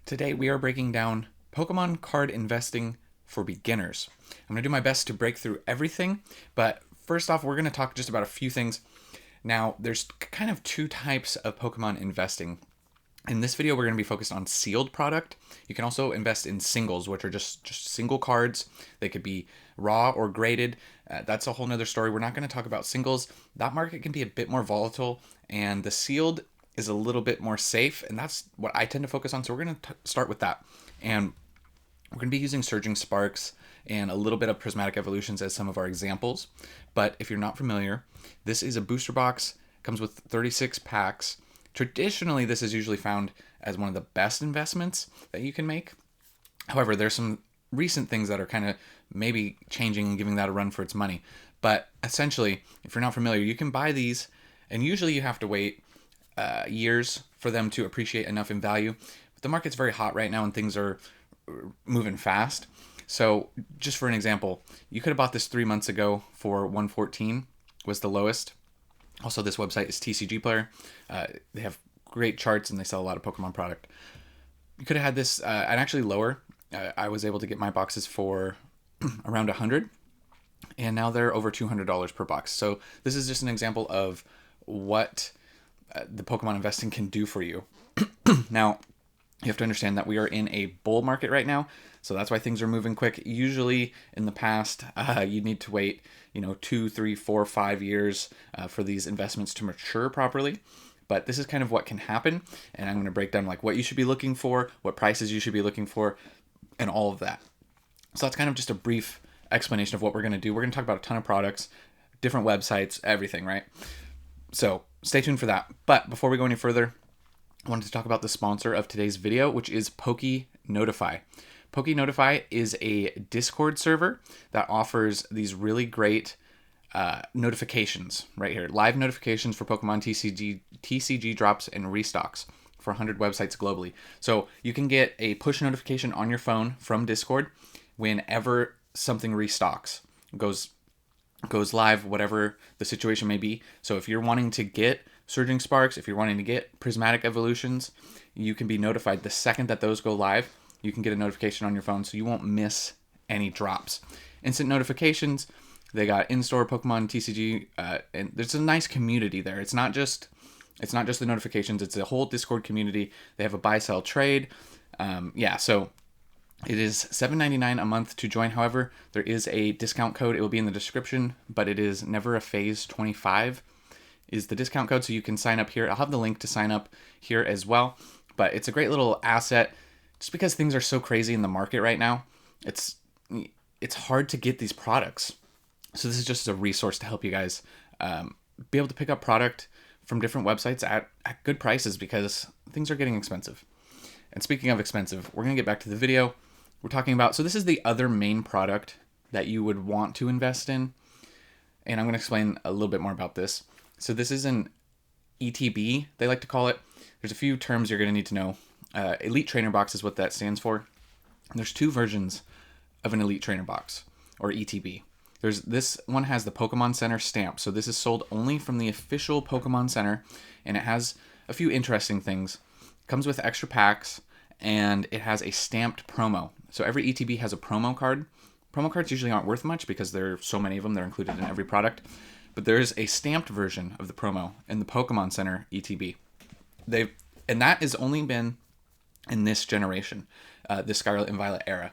Today we are breaking down Pokemon card investing for beginners. I'm going to do my best to break through everything, but first off, we're going to talk just about a few things. Now, there's kind of two types of Pokemon investing. In this video, we're going to be focused on sealed product. You can also invest in singles, which are just single cards. They could be raw or graded. That's a whole nother story. We're not going to talk about singles. That market can be a bit more volatile, and the sealed is a little bit more safe, and that's what I tend to focus on. So we're going to start with that. And we're going to be using Surging Sparks and a little bit of Prismatic Evolutions as some of our examples. But if you're not familiar, this is a booster box. It comes with 36 packs. Traditionally, this is usually found as one of the best investments that you can make. However, there's some recent things that are kind of maybe changing and giving that a run for its money. But essentially, if you're not familiar, you can buy these, and usually you have to wait years for them to appreciate enough in value. But the market's very hot right now, and things are moving fast. So just for an example, you could have bought this 3 months ago for 114 was the lowest. Also, this website is TCG Player. They have great charts and they sell a lot of Pokemon product. You could have had this and actually lower. I was able to get my boxes for around 100, and now they're over $200 per box. So this is just an example of what the Pokemon investing can do for you. Now, you have to understand that we are in a bull market right now, so that's why things are moving quick. Usually in the past, you need to wait, 2, 3, 4, 5 years for these investments to mature properly. But this is kind of what can happen, and I'm going to break down like what you should be looking for, what prices you should be looking for, and all of that. So that's kind of just a brief explanation of what we're going to do. We're going to talk about a ton of products, different websites, everything, right? So stay tuned for that. But before we go any further, I wanted to talk about the sponsor of today's video, which is PokeNotify. PokeNotify is a Discord server that offers these really great notifications right here. Live notifications for Pokemon TCG drops and restocks for 100 websites globally. So you can get a push notification on your phone from Discord whenever something restocks, goes live, whatever the situation may be. So if you're wanting to get Surging Sparks, if you're wanting to get Prismatic Evolutions, you can be notified the second that those go live. You can get a notification on your phone so you won't miss any drops. Instant notifications. They got in-store Pokemon TCG, and there's a nice community there. It's not just the notifications. It's a whole Discord community. They have a buy, sell, trade. So it is $7.99 a month to join. However, there is a discount code. It will be in the description, but it is Never a Phase 25 is the discount code, so you can sign up here. I'll have the link to sign up here as well. But it's a great little asset, just because things are so crazy in the market right now. It's hard to get these products. So this is just a resource to help you guys be able to pick up product from different websites at good prices, because things are getting expensive. And speaking of expensive, we're going to get back to the video. We're talking about, so this is the other main product that you would want to invest in. And I'm going to explain a little bit more about this. So this is an ETB, they like to call it. There's a few terms you're going to need to know. Elite Trainer Box is what that stands for. And there's two versions of an Elite Trainer Box, or ETB. This one has the Pokemon Center stamp. So this is sold only from the official Pokemon Center, and it has a few interesting things. It comes with extra packs, and it has a stamped promo. So every ETB has a promo card. Promo cards usually aren't worth much because there are so many of them. They're included in every product. But there is a stamped version of the promo in the Pokemon Center ETB. And that has only been in this generation, the Scarlet and Violet era.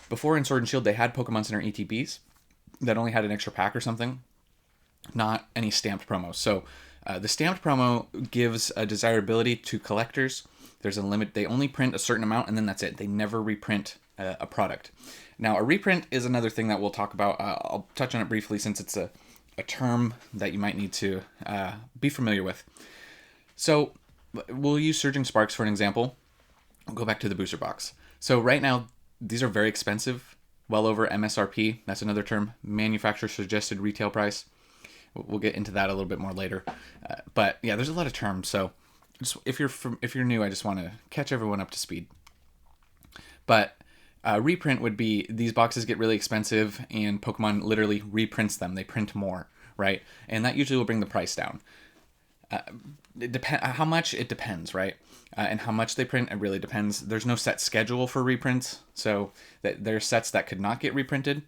Before in Sword and Shield, they had Pokemon Center ETBs that only had an extra pack or something, not any stamped promos. So the stamped promo gives a desirability to collectors. There's a limit. They only print a certain amount, and then that's it. They never reprint a product. Now, a reprint is another thing that we'll talk about. I'll touch on it briefly since it's a term that you might need to be familiar with. So we'll use Surging Sparks for an example. I'll go back to the booster box. So right now, these are very expensive, well over MSRP. That's another term, manufacturer suggested retail price. We'll get into that a little bit more later. But yeah, there's a lot of terms. So just, if you're new, I just want to catch everyone up to speed. But reprint would be these boxes get really expensive and Pokemon literally reprints them. They print more, right? And that usually will bring the price down. It depend how much it depends, right? And how much they print, it really depends. There's no set schedule for reprints, so that there's sets that could not get reprinted.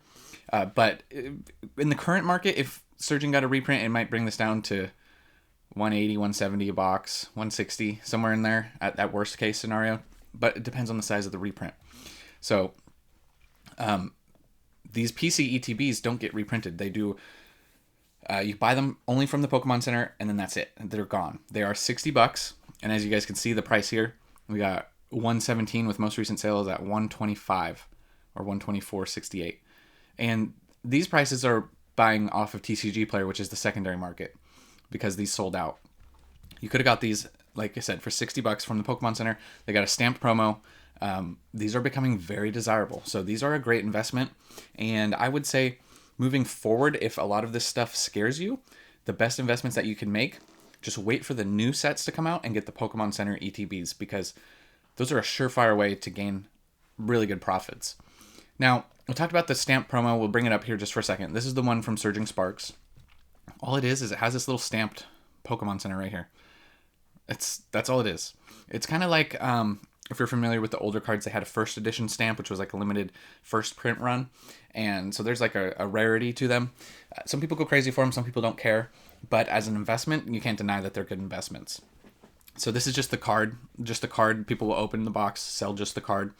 But in the current market, if Surgeon got a reprint, it might bring this down to 180, 170 a box, 160, somewhere in there at that worst case scenario. But it depends on the size of the reprint. So these PC ETBs don't get reprinted. They do. You buy them only from the Pokemon Center, and then that's it. They're gone. They are $60, and as you guys can see, the price here, we got 117 with most recent sales at 125 or 124.68, and these prices are buying off of TCG Player, which is the secondary market, because these sold out. You could have got these, like I said, for $60 from the Pokemon Center. They got a stamped promo. These are becoming very desirable, so these are a great investment, and I would say, moving forward, if a lot of this stuff scares you, the best investments that you can make, just wait for the new sets to come out and get the Pokemon Center ETBs, because those are a surefire way to gain really good profits. Now, we talked about the stamp promo. We'll bring it up here just for a second. This is the one from Surging Sparks. All it is it has this little stamped Pokemon Center right here. That's all it is. It's kind of like, if you're familiar with the older cards, they had a first edition stamp, which was like a limited first print run. And so there's like a rarity to them. Some people go crazy for them. Some people don't care. But as an investment, you can't deny that they're good investments. So this is just the card. Just the card. People will open the box, sell just the card.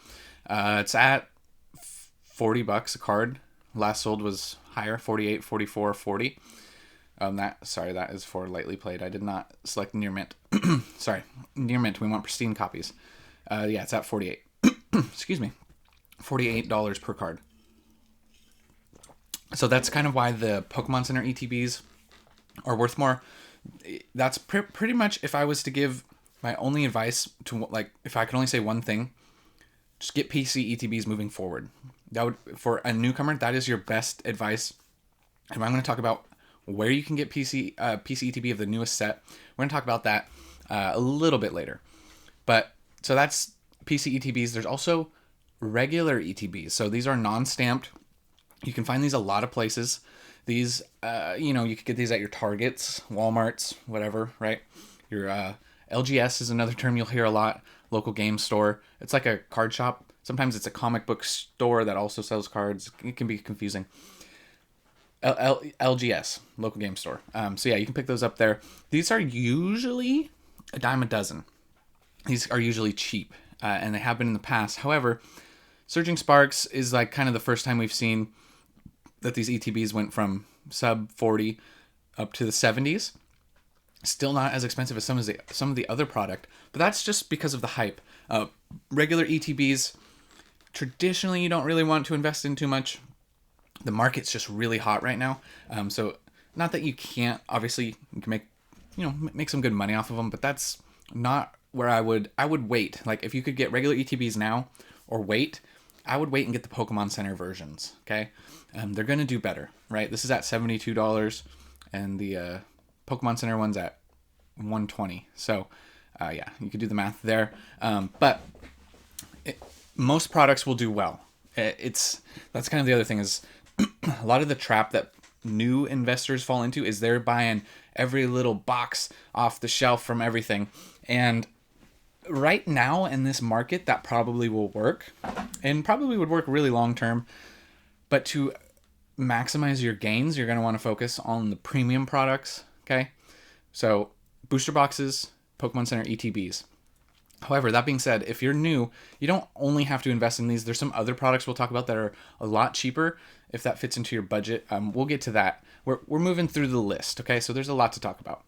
It's at $40 a card. Last sold was higher, 48, 44, 40. That is for lightly played. I did not select near mint. Sorry, near mint. We want pristine copies. It's at 48. Excuse me. $48 per card. So that's kind of why the Pokemon Center ETBs are worth more. That's pretty much, if I was to give my only advice to, like, if I could only say one thing, just get PC ETBs moving forward. That would, for a newcomer, that is your best advice. And I'm going to talk about where you can get PC ETB of the newest set. We're going to talk about that a little bit later. But so that's PC ETBs. There's also regular ETBs. So these are non-stamped. You can find these a lot of places. These, you could get these at your Targets, Walmarts, whatever, right? Your LGS is another term you'll hear a lot. Local game store. It's like a card shop. Sometimes it's a comic book store that also sells cards. It can be confusing. LGS, local game store. You can pick those up there. These are usually a dime a dozen. These are usually cheap, and they have been in the past. However, Surging Sparks is like kind of the first time we've seen that these ETBs went from sub 40 up to the 70s. Still not as expensive as some of the other product, but that's just because of the hype. Regular ETBs, traditionally you don't really want to invest in too much. The market's just really hot right now. So not that you can't, obviously you can make some good money off of them, but that's not where I would wait. Like if you could get regular ETBs now or wait, I would wait and get the Pokemon Center versions. Okay. They're going to do better, right? This is at $72 and the Pokemon Center one's at $120. So you could do the math there. But most products will do well. That's kind of the other thing is a lot of the trap that new investors fall into is they're buying every little box off the shelf from everything. And right now in this market, that probably will work and probably would work really long term. But to maximize your gains, you're going to want to focus on the premium products. Okay. So booster boxes, Pokemon Center ETBs. However, that being said, if you're new, you don't only have to invest in these. There's some other products we'll talk about that are a lot cheaper if that fits into your budget. We'll get to that. We're moving through the list, okay? So there's a lot to talk about.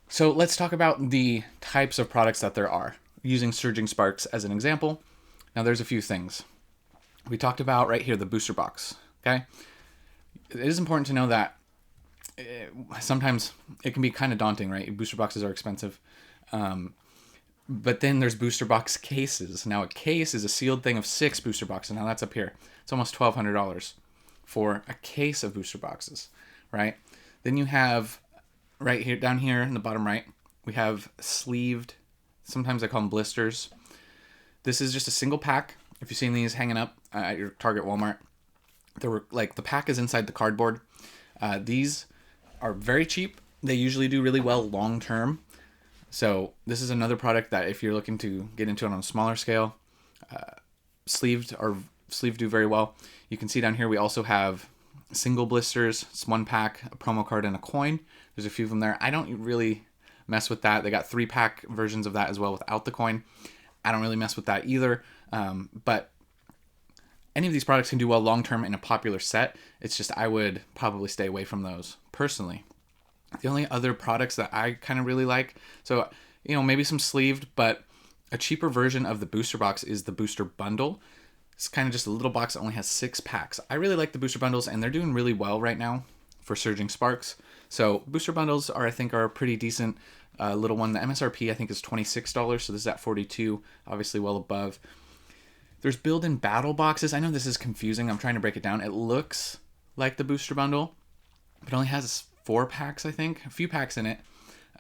So let's talk about the types of products that there are, using Surging Sparks as an example. Now, there's a few things. We talked about right here the booster box, okay? It is important to know that sometimes it can be kind of daunting, right? Booster boxes are expensive. But then there's booster box cases. Now a case is a sealed thing of 6 booster boxes. Now that's up here. It's almost $1,200 for a case of booster boxes, right? Then you have right here, down here in the bottom right, we have sleeved, sometimes I call them blisters. This is just a single pack. If you've seen these hanging up at your Target, Walmart, they were like the pack is inside the cardboard. These are very cheap. They usually do really well long term. So this is another product that if you're looking to get into it on a smaller scale, sleeved or sleeved do very well. You can see down here we also have single blisters. It's 1-pack, a promo card, and a coin. There's a few of them there. I don't really mess with that. They got 3-pack versions of that as well without the coin. I don't really mess with that either. But any of these products can do well long term in a popular set. It's just I would probably stay away from those personally. The only other products that I kind of really like, so maybe some sleeved, but a cheaper version of the booster box is the booster bundle. It's kind of just a little box that only has 6 packs. I really like the booster bundles, and they're doing really well right now for Surging Sparks. So booster bundles are a pretty decent little one. The MSRP I think is $26, so this is at $42, obviously well above. There's build-in battle boxes. I know this is confusing. I'm trying to break it down. It looks like the booster bundle, but it only has 4 packs, I think. A few packs in it.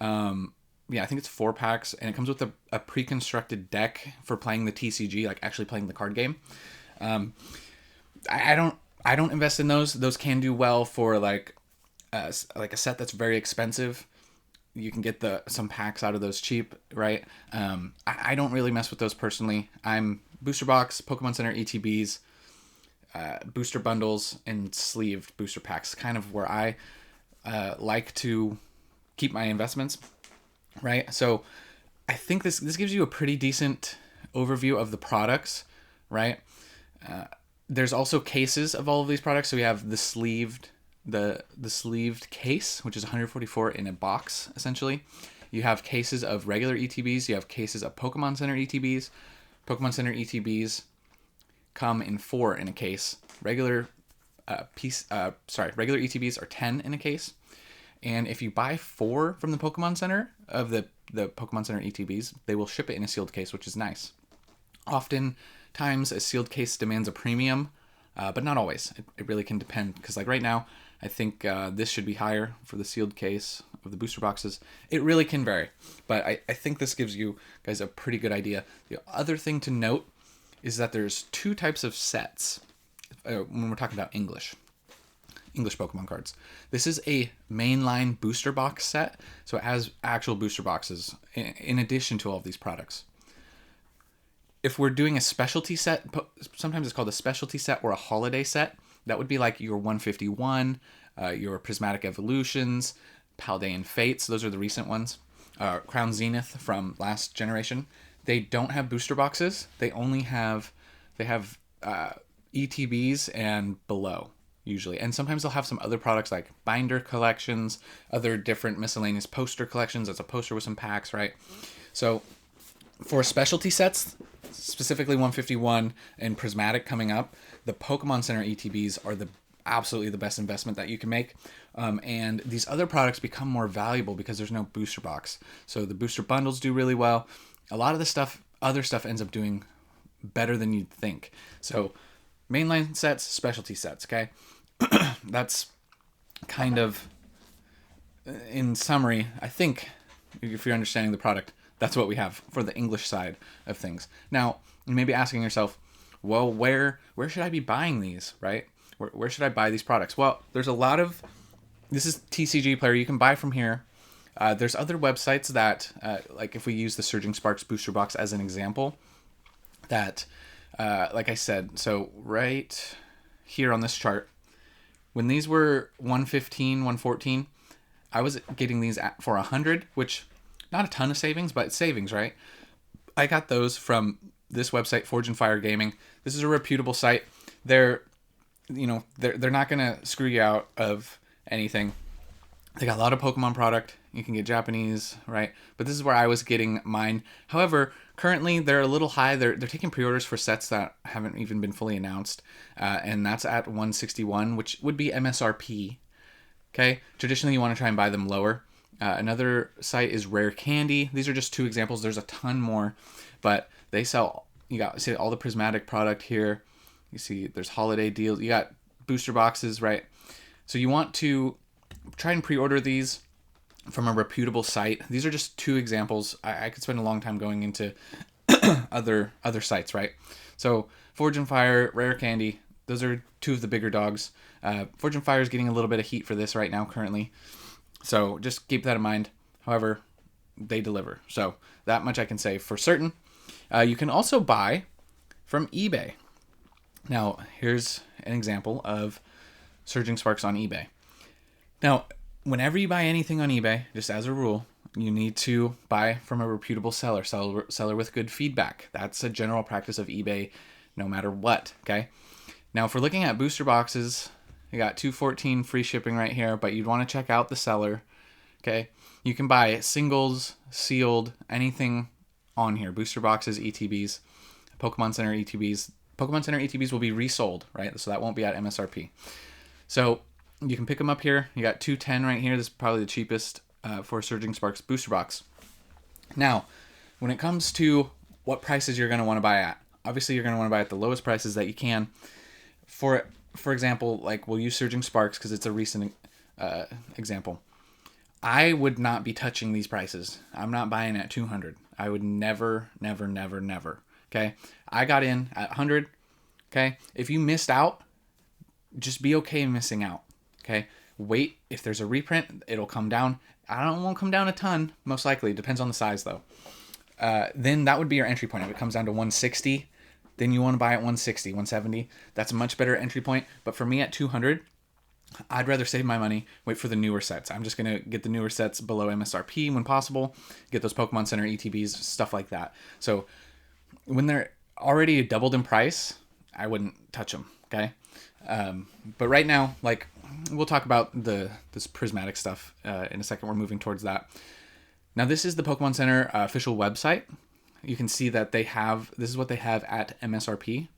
I think it's 4 packs, and it comes with a pre-constructed deck for playing the TCG, like actually playing the card game. I don't invest in those. Those can do well for like a set that's very expensive. You can get some packs out of those cheap, right? I don't really mess with those personally. I'm booster box, Pokemon Center ETBs, booster bundles, and sleeved booster packs. Kind of where I like to keep my investments, right? So I think this gives you a pretty decent overview of the products, right? There's also cases of all of these products. So we have the sleeved case, which is $144 in a box, essentially. You have cases of regular ETBs. You have cases of Pokemon Center ETBs. Pokemon Center ETBs come in 4 in a case. Regular ETBs are 10 in a case. And if you buy 4 from the Pokemon Center of the Pokemon Center ETBs, they will ship it in a sealed case, which is nice. Oftentimes, a sealed case demands a premium, but not always. It really can depend, because like right now, I think this should be higher for the sealed case of the booster boxes. It really can vary, but I think this gives you guys a pretty good idea. The other thing to note is that there's 2 types of sets when we're talking about English Pokemon cards. This is a mainline booster box set, so it has actual booster boxes in addition to all of these products. If we're doing a specialty set, sometimes it's called a specialty set or a holiday set. That would be like your 151, your Prismatic Evolutions, Paldean Fates. Those are the recent ones. Crown Zenith from last generation. They don't have booster boxes. They have ETBs and below, usually. And sometimes they'll have some other products like binder collections, other different miscellaneous poster collections. That's a poster with some packs, right? So for specialty sets, specifically 151 and Prismatic coming up, the Pokemon Center ETBs are absolutely the best investment that you can make. And these other products become more valuable because there's no booster box. So the booster bundles do really well. A lot of the other stuff ends up doing better than you'd think. So mainline sets, specialty sets, okay? That's kind of, in summary, I think, if you're understanding the product, that's what we have for the English side of things. Now, you may be asking yourself, well, where should I be buying these, right? Where should I buy these products? Well, there's a lot of, this is TCG Player, you can buy from here. There's other websites that, like if we use the Surging Sparks booster box as an example, that, like I said, so right here on this chart, when these were 115, 114, I was getting these for 100, which not a ton of savings, but it's savings, right? I got those from this website, Forge and Fire Gaming. This is a reputable site. They're not gonna screw you out of anything. They got a lot of Pokemon product. You can get Japanese, right? But this is where I was getting mine. However, currently they're a little high. They're taking pre-orders for sets that haven't even been fully announced, and that's at 161, which would be MSRP. Okay. Traditionally, you want to try and buy them lower. Another site is Rare Candy. These are just 2 examples. There's a ton more, but they sell. See all the Prismatic product here. You see there's holiday deals. You got booster boxes, right? So you want to try and pre-order these from a reputable site. These are just 2 examples. I could spend a long time going into other sites, right? So Forge and Fire, Rare Candy, those are 2 of the bigger dogs. Forge and Fire is getting a little bit of heat for this right now currently. So just keep that in mind. However, they deliver. So that much I can say for certain. You can also buy from eBay. Now, here's an example of Surging Sparks on eBay. Now, whenever you buy anything on eBay, just as a rule, you need to buy from a reputable seller with good feedback. That's a general practice of eBay no matter what, okay? Now, if we're looking at booster boxes, you got 214 free shipping right here, but you'd want to check out the seller, okay? You can buy singles, sealed, anything on here. Booster boxes, ETBs, Pokemon Center ETBs. Pokemon Center ETBs will be resold, right? So that won't be at MSRP. So you can pick them up here. You got 210 right here. This is probably the cheapest for Surging Sparks booster box. Now, when it comes to what prices you're going to want to buy at, obviously you're going to want to buy at the lowest prices that you can. For example, like we'll use Surging Sparks because it's a recent example. I would not be touching these prices. I'm not buying at 200. I would never. Okay, I got in at 100. Okay, if you missed out, just be okay missing out. Okay, wait. If there's a reprint, it'll come down. Won't come down a ton, most likely. Depends on the size though. Then that would be your entry point. If it comes down to 160, then you want to buy at 160, 170. That's a much better entry point. But for me at 200, I'd rather save my money, wait for the newer sets. I'm just going to get the newer sets below MSRP when possible, get those Pokemon Center ETBs, stuff like that. So when they're already doubled in price, I wouldn't touch them, okay? But right now, like, we'll talk about this prismatic stuff in a second. We're moving towards that. Now, this is the Pokemon Center official website. You can see that this is what they have at MSRP.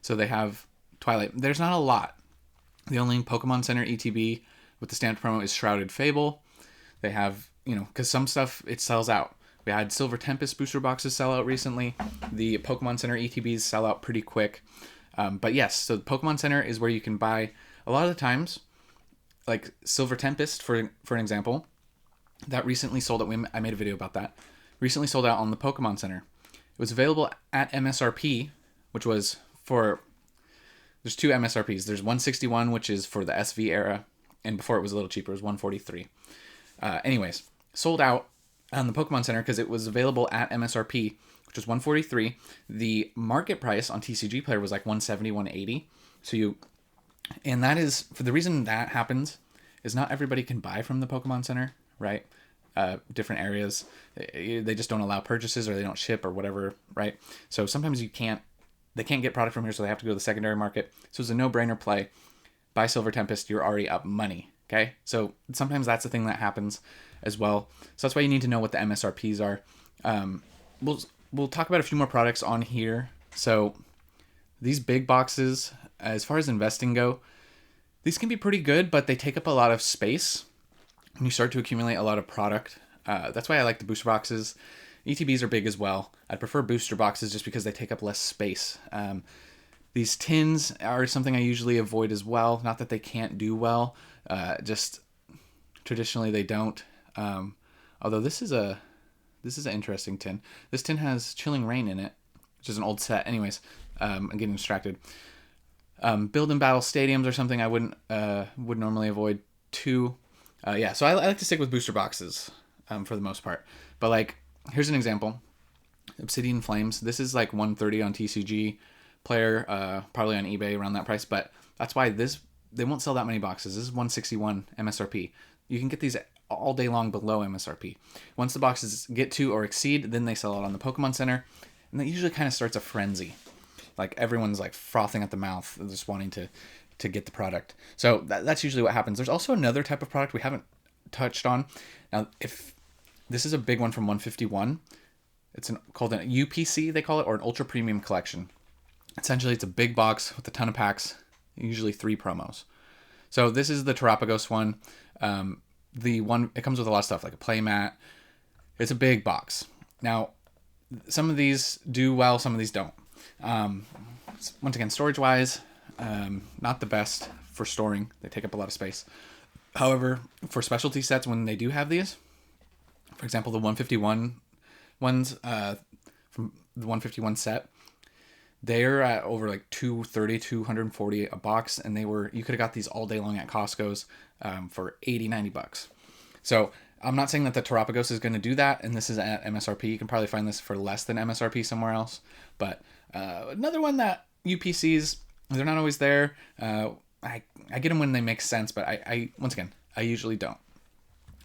So they have Twilight. There's not a lot. The only Pokemon Center ETB with the stamped promo is Shrouded Fable. They have, because some stuff, it sells out. We had Silver Tempest booster boxes sell out recently. The Pokemon Center ETBs sell out pretty quick. But yes, so the Pokemon Center is where you can buy, a lot of the times, like Silver Tempest, for an example, that recently sold out. I made a video about that. Recently sold out on the Pokemon Center. It was available at MSRP, which was there's two MSRPs. There's 161, which is for the SV era, and before it was a little cheaper, it was 143. Anyways, sold out on the Pokemon Center because it was available at MSRP, which was 143. The market price on TCG Player was like 170, 180. And that is, for the reason that happens, is not everybody can buy from the Pokemon Center, right? Different areas, they just don't allow purchases or they don't ship or whatever, right? So sometimes they can't get product from here, so they have to go to the secondary market. So it's a no-brainer play. Buy Silver Tempest, you're already up money, okay? So sometimes that's the thing that happens as well. So that's why you need to know what the MSRPs are. We'll talk about a few more products on here. So these big boxes, as far as investing go, these can be pretty good, but they take up a lot of space when you start to accumulate a lot of product. That's why I like the booster boxes. ETBs are big as well. I'd prefer booster boxes just because they take up less space. These tins are something I usually avoid as well. Not that they can't do well, just traditionally they don't. Although this is an interesting tin. This tin has Chilling Rain in it, which is an old set. Anyways, I'm getting distracted. Build and battle stadiums are something I would normally avoid too. So I like to stick with booster boxes for the most part. But like, here's an example. Obsidian Flames. This is like 130 on TCG Player, probably on eBay around that price. But that's why they won't sell that many boxes. This is 161 MSRP. You can get these all day long below MSRP. Once the boxes get to or exceed, then they sell out on the Pokemon Center. And that usually kind of starts a frenzy. Like everyone's like frothing at the mouth, just wanting to get the product. So that's usually what happens. There's also another type of product we haven't touched on. Now, if this is a big one from 151, it's called an UPC, they call it, or an Ultra Premium Collection. Essentially, it's a big box with a ton of packs, usually 3 promos. So this is the Terapagos one. It comes with a lot of stuff, like a playmat. It's a big box. Now, some of these do well, some of these don't. Once again, storage-wise, not the best for storing. They take up a lot of space. However, for specialty sets, when they do have these, for example, the 151 ones from the 151 set, they're at over like $230, $240 a box, and you could have got these all day long at Costco's for $80, $90. So I'm not saying that the Terapagos is going to do that, and this is at MSRP. You can probably find this for less than MSRP somewhere else. But another one that UPCs, they're not always there. I get them when they make sense, but I once again, I usually don't.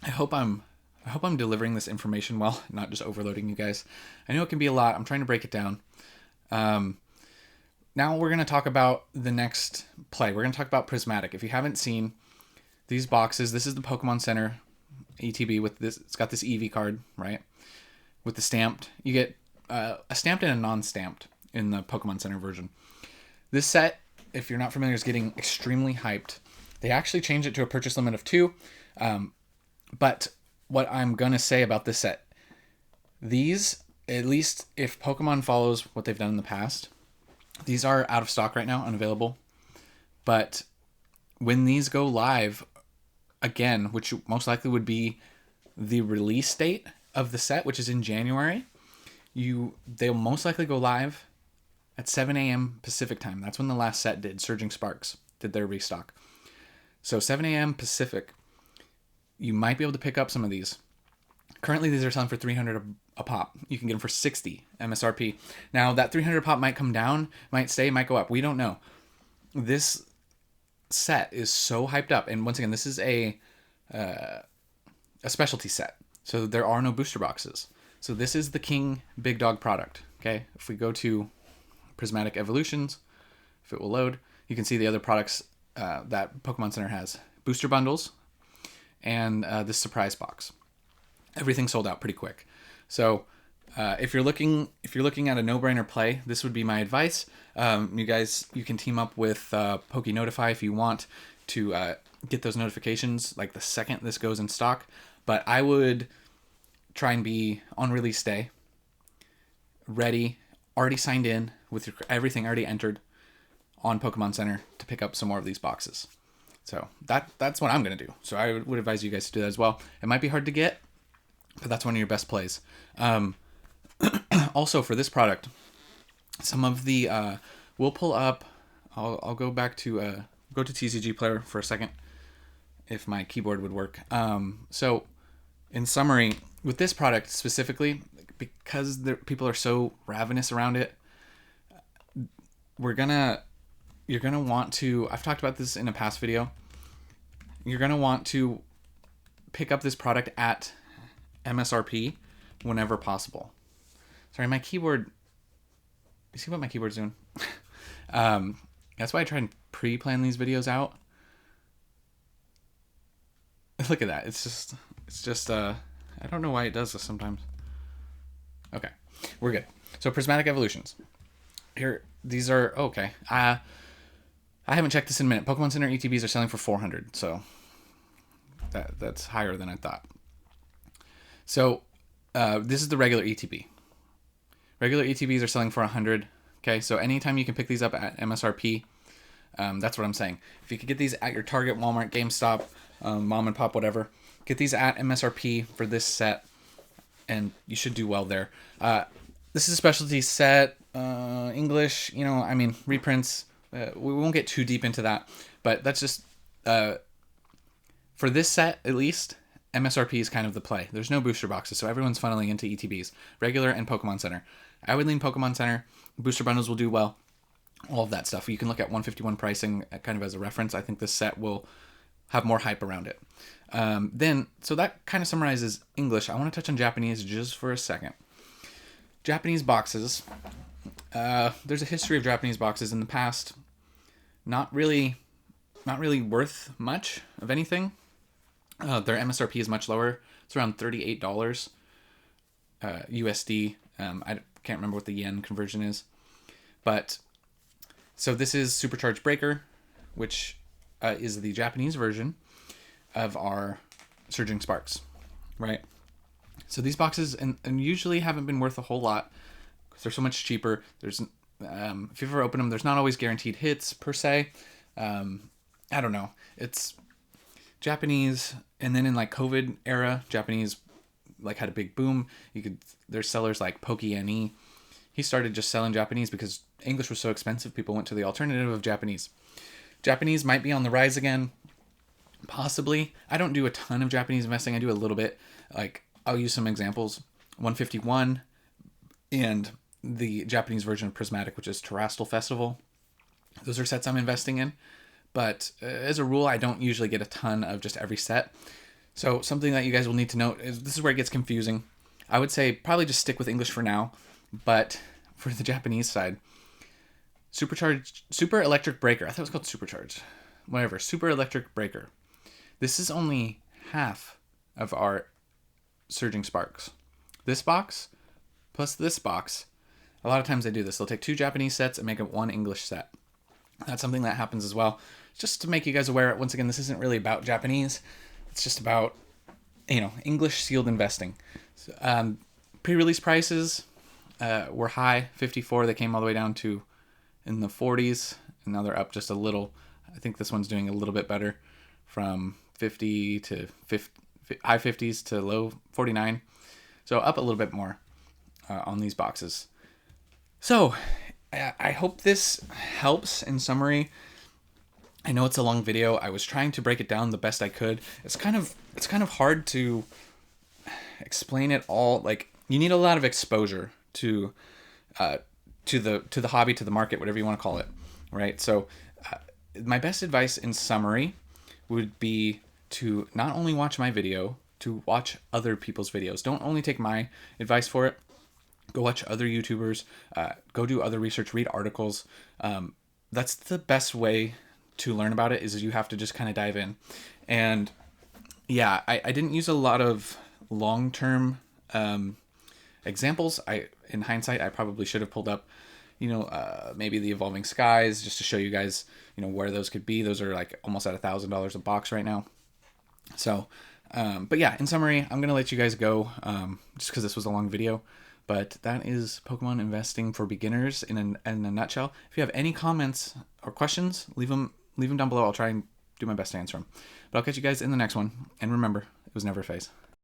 I hope I'm delivering this information well, not just overloading you guys. I know it can be a lot. I'm trying to break it down. Now we're going to talk about the next play. We're going to talk about Prismatic. If you haven't seen these boxes, this is the Pokemon Center ETB with this. It's got this EV card, right? With the stamped. You get a stamped and a non-stamped in the Pokemon Center version. This set, if you're not familiar, is getting extremely hyped. They actually changed it to a purchase limit of 2. But what I'm going to say about this set, these, at least if Pokemon follows what they've done in the past, these are out of stock right now, unavailable. But when these go live again, which most likely would be the release date of the set, which is in January, they'll most likely go live at 7 a.m. Pacific time. That's when the last set did. Surging Sparks did their restock. So 7 a.m. Pacific, you might be able to pick up some of these. Currently, these are selling for $300 a pop. You can get them for $60 MSRP. Now, that $300 pop might come down, might stay, might go up. We don't know. This set is so hyped up. And once again, this is a specialty set. So there are no booster boxes. So this is the king big dog product. Okay, if we go to Prismatic Evolutions, if it will load, you can see the other products that Pokemon Center has. Booster bundles and this surprise box. Everything sold out pretty quick. So if you're looking at a no-brainer play, this would be my advice. You can team up with Poke Notify if you want to get those notifications like the second this goes in stock. But I would try and be on release day, ready, already signed in with everything already entered on Pokemon Center to pick up some more of these boxes. So that's what I'm going to do. So I would advise you guys to do that as well. It might be hard to get, but that's one of your best plays. Also for this product, some of the we'll pull up. I'll go back to go to TCG Player for a second, if my keyboard would work. So in summary, with this product specifically, because people are so ravenous around it, you're gonna want to. I've talked about this in a past video. You're gonna want to pick up this product at MSRP whenever possible. Sorry, my keyboard. You see what my keyboard's doing? That's why I try and pre-plan these videos out. Look at that. It's just I don't know why it does this sometimes. Okay, we're good. So Prismatic Evolutions. Here, these are okay. I haven't checked this in a minute. Pokemon Center ETBs are selling for $400, so that's higher than I thought. So this is the regular ETB. Regular ETBs are selling for $100. Okay, so anytime you can pick these up at MSRP, that's what I'm saying. If you could get these at your Target, Walmart, GameStop, mom and pop, whatever, get these at MSRP for this set, and you should do well there. This is a specialty set, English, reprints. We won't get too deep into that, but that's just, for this set at least, MSRP is kind of the play. There's no booster boxes, so everyone's funneling into ETBs, regular and Pokemon Center. I would lean Pokemon Center. Booster bundles will do well. All of that stuff. You can look at 151 pricing kind of as a reference. I think this set will have more hype around it. So that kind of summarizes English. I want to touch on Japanese just for a second. Japanese boxes. There's a history of Japanese boxes in the past. Not really worth much of anything. Their MSRP is much lower. It's around $38 USD. I can't remember what the yen conversion is. But, so this is Supercharged Breaker, which is the Japanese version of our Surging Sparks, right? So these boxes and usually haven't been worth a whole lot because they're so much cheaper. There's, if you've ever opened them, there's not always guaranteed hits per se. I don't know. It's Japanese, and then in like COVID era, Japanese like had a big boom. There's sellers like Poke.ne. He started just selling Japanese because English was so expensive. People went to the alternative of Japanese. Japanese might be on the rise again. Possibly. I don't do a ton of Japanese investing. I do a little bit. Like, I'll use some examples. 151 and the Japanese version of Prismatic, which is Terrestrial Festival. Those are sets I'm investing in. But as a rule, I don't usually get a ton of just every set. So something that you guys will need to note is this is where it gets confusing. I would say probably just stick with English for now. But for the Japanese side, Super Electric Breaker. I thought it was called Supercharged. Whatever. Super Electric Breaker. This is only half of our Surging Sparks. This box plus this box. A lot of times they do this. They'll take 2 Japanese sets and make it 1 English set. That's something that happens as well. Just to make you guys aware, once again, this isn't really about Japanese. It's just about, English sealed investing. So, pre-release prices were high, 54. They came all the way down to in the 40s, and now they're up just a little. I think this one's doing a little bit better, from 50 to high 50s to low 49. So up a little bit more on these boxes. So I hope this helps. In summary, I know it's a long video. I was trying to break it down the best I could. It's kind of hard to explain it all. Like, you need a lot of exposure to the hobby, to the market, whatever you want to call it, right? So my best advice in summary would be to not only watch my video, to watch other people's videos. Don't only take my advice for it. Go watch other YouTubers. Go do other research. Read articles. That's the best way to learn about it, is you have to just kind of dive in. And yeah, I didn't use a lot of long-term examples. In hindsight, I probably should have pulled up, maybe the Evolving Skies, just to show you guys, where those could be. Those are like almost at $1,000 a box right now. So, but yeah, in summary, I'm going to let you guys go, just because this was a long video. But that is Pokemon investing for beginners in a nutshell. If you have any comments or questions, leave them down below. I'll try and do my best to answer them. But I'll catch you guys in the next one. And remember, it was never a phase.